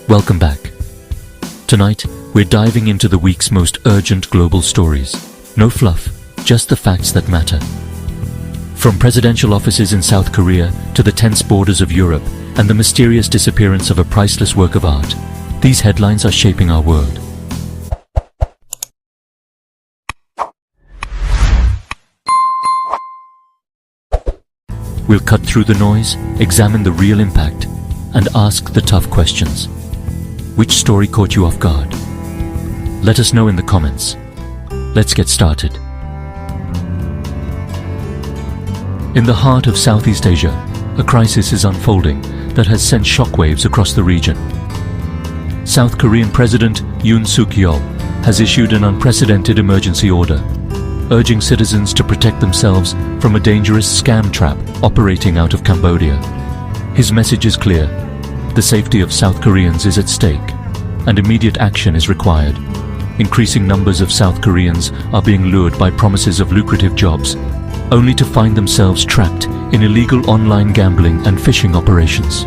Welcome back. Tonight, we're diving into the week's most urgent global stories. No fluff, just the facts that matter. From presidential offices in South Korea to the tense borders of Europe and the mysterious disappearance of a priceless work of art, these headlines are shaping our world. We'll cut through the noise, examine the real impact, and ask the tough questions. Which story caught you off guard? Let us know in the comments. Let's get started. In the heart of Southeast Asia, a crisis is unfolding that has sent shockwaves across the region. South Korean President Yoon Suk-yeol has issued an unprecedented emergency order, urging citizens to protect themselves from a dangerous scam trap operating out of Cambodia. His message is clear: the safety of South Koreans is at stake, and immediate action is required. Increasing numbers of South Koreans are being lured by promises of lucrative jobs, only to find themselves trapped in illegal online gambling and fishing operations.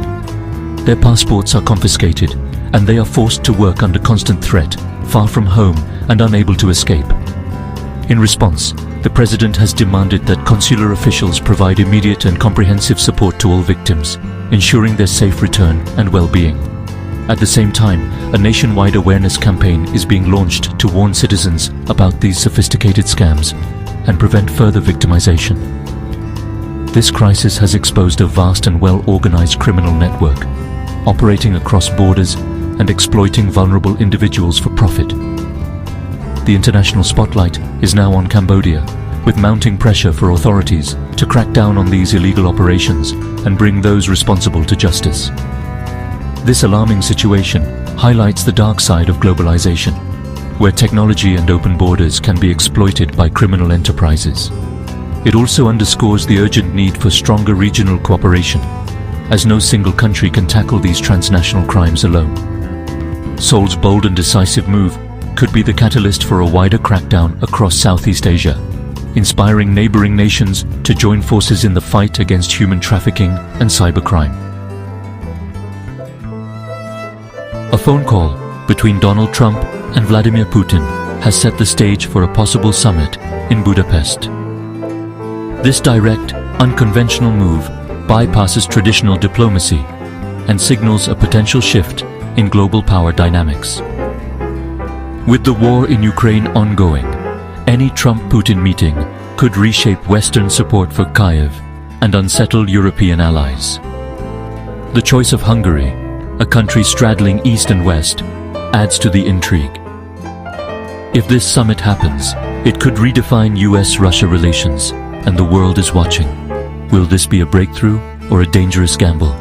Their passports are confiscated, and they are forced to work under constant threat, far from home and unable to escape. In response, the president has demanded that consular officials provide immediate and comprehensive support to all victims, ensuring their safe return and well-being. At the same time, a nationwide awareness campaign is being launched to warn citizens about these sophisticated scams and prevent further victimization. This crisis has exposed a vast and well-organized criminal network, operating across borders and exploiting vulnerable individuals for profit. The international spotlight is now on Cambodia, with mounting pressure for authorities to crack down on these illegal operations and bring those responsible to justice. This alarming situation highlights the dark side of globalization, where technology and open borders can be exploited by criminal enterprises. It also underscores the urgent need for stronger regional cooperation, as no single country can tackle these transnational crimes alone. Seoul's bold and decisive move could be the catalyst for a wider crackdown across Southeast Asia, inspiring neighboring nations to join forces in the fight against human trafficking and cybercrime. A phone call between Donald Trump and Vladimir Putin has set the stage for a possible summit in Budapest. This direct, unconventional move bypasses traditional diplomacy and signals a potential shift in global power dynamics. With the war in Ukraine ongoing, any Trump-Putin meeting could reshape Western support for Kyiv and unsettle European allies. The choice of Hungary, a country straddling east and west, adds to the intrigue. If this summit happens, it could redefine US-Russia relations, and the world is watching. Will this be a breakthrough or a dangerous gamble?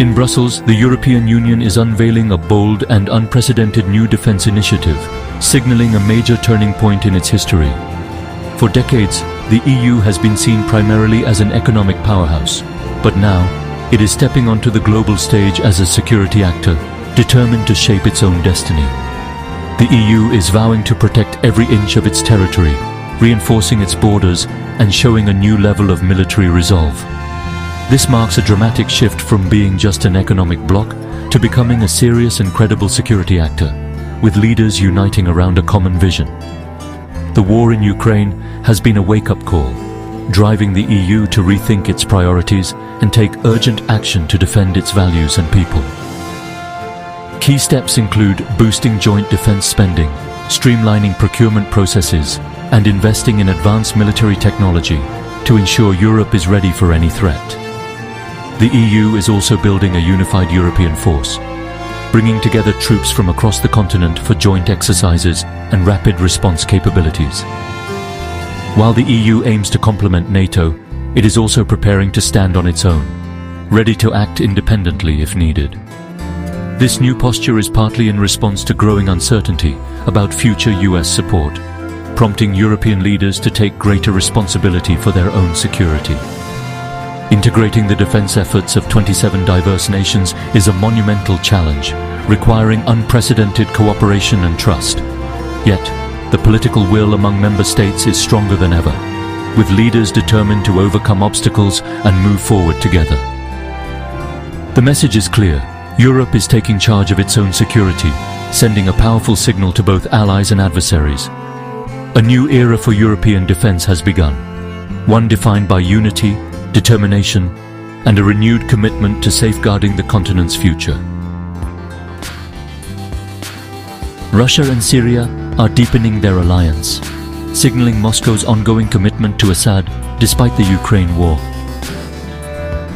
In Brussels, the European Union is unveiling a bold and unprecedented new defense initiative, signaling a major turning point in its history. For decades, the EU has been seen primarily as an economic powerhouse, but now it is stepping onto the global stage as a security actor, determined to shape its own destiny. The EU is vowing to protect every inch of its territory, reinforcing its borders and showing a new level of military resolve. This marks a dramatic shift from being just an economic bloc to becoming a serious and credible security actor, with leaders uniting around a common vision. The war in Ukraine has been a wake-up call, driving the EU to rethink its priorities and take urgent action to defend its values and people. Key steps include boosting joint defense spending, streamlining procurement processes, and investing in advanced military technology to ensure Europe is ready for any threat. The EU is also building a unified European force, bringing together troops from across the continent for joint exercises and rapid response capabilities. While the EU aims to complement NATO, it is also preparing to stand on its own, ready to act independently if needed. This new posture is partly in response to growing uncertainty about future US support, prompting European leaders to take greater responsibility for their own security. Integrating the defense efforts of 27 diverse nations is a monumental challenge, requiring unprecedented cooperation and trust. Yet, the political will among member states is stronger than ever, with leaders determined to overcome obstacles and move forward together. The message is clear. Europe is taking charge of its own security, sending a powerful signal to both allies and adversaries. A new era for European defense has begun, one defined by unity, determination, and a renewed commitment to safeguarding the continent's future. Russia and Syria are deepening their alliance, signaling Moscow's ongoing commitment to Assad despite the Ukraine war.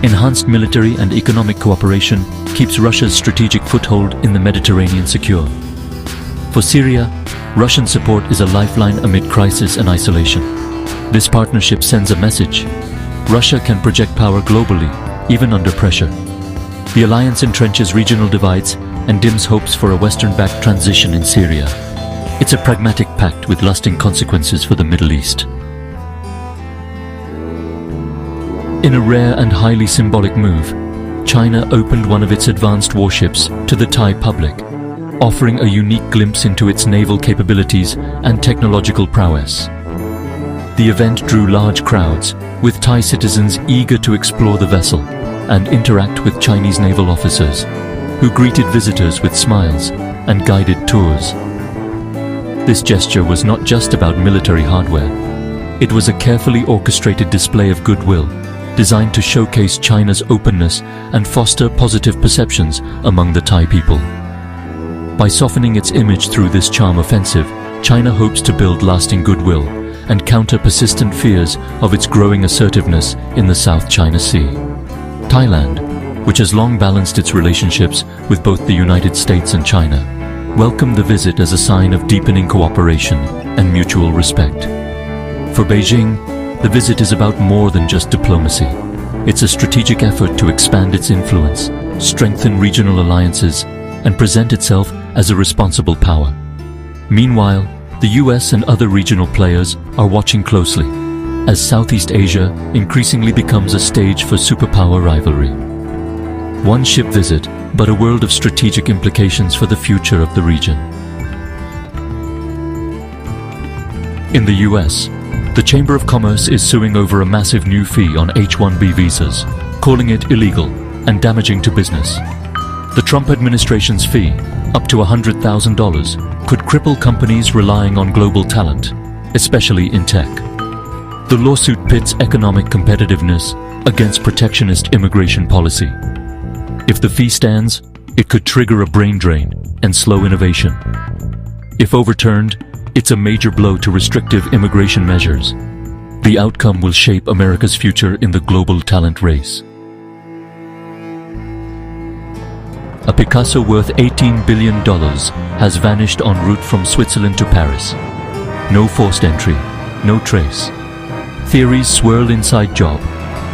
Enhanced military and economic cooperation keeps Russia's strategic foothold in the Mediterranean secure. For Syria, Russian support is a lifeline amid crisis and isolation. This partnership sends a message. Russia can project power globally, even under pressure. The alliance entrenches regional divides and dims hopes for a Western-backed transition in Syria. It's a pragmatic pact with lasting consequences for the Middle East. In a rare and highly symbolic move, China opened one of its advanced warships to the Thai public, offering a unique glimpse into its naval capabilities and technological prowess. The event drew large crowds, with Thai citizens eager to explore the vessel and interact with Chinese naval officers, who greeted visitors with smiles and guided tours. This gesture was not just about military hardware. It was a carefully orchestrated display of goodwill, designed to showcase China's openness and foster positive perceptions among the Thai people. By softening its image through this charm offensive, China hopes to build lasting goodwill and counter persistent fears of its growing assertiveness in the South China Sea. Thailand, which has long balanced its relationships with both the United States and China, welcomed the visit as a sign of deepening cooperation and mutual respect. For Beijing, the visit is about more than just diplomacy. It's a strategic effort to expand its influence, strengthen regional alliances, and present itself as a responsible power. Meanwhile, the US and other regional players are watching closely, as Southeast Asia increasingly becomes a stage for superpower rivalry. One ship visit, but a world of strategic implications for the future of the region. In the US, the Chamber of Commerce is suing over a massive new fee on H-1B visas, calling it illegal and damaging to business. The Trump administration's fee, up to $100,000, could cripple companies relying on global talent, especially in tech. The lawsuit pits economic competitiveness against protectionist immigration policy. If the fee stands, it could trigger a brain drain and slow innovation. If overturned, it's a major blow to restrictive immigration measures. The outcome will shape America's future in the global talent race. A Picasso worth $18 billion has vanished en route from Switzerland to Paris. No forced entry, no trace. Theories swirl inside job,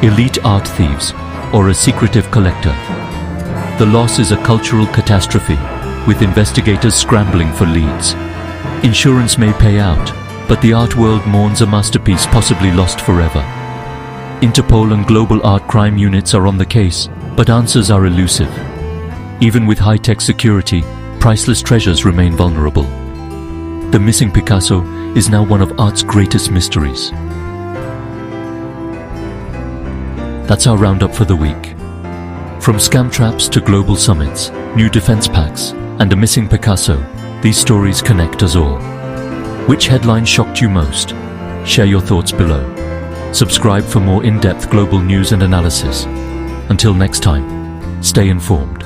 elite art thieves, or a secretive collector. The loss is a cultural catastrophe, with investigators scrambling for leads. Insurance may pay out, but the art world mourns a masterpiece possibly lost forever. Interpol and global art crime units are on the case, but answers are elusive. Even with high-tech security, priceless treasures remain vulnerable. The missing Picasso is now one of art's greatest mysteries. That's our roundup for the week. From scam traps to global summits, new defense pacts, and a missing Picasso, these stories connect us all. Which headline shocked you most? Share your thoughts below. Subscribe for more in-depth global news and analysis. Until next time, stay informed.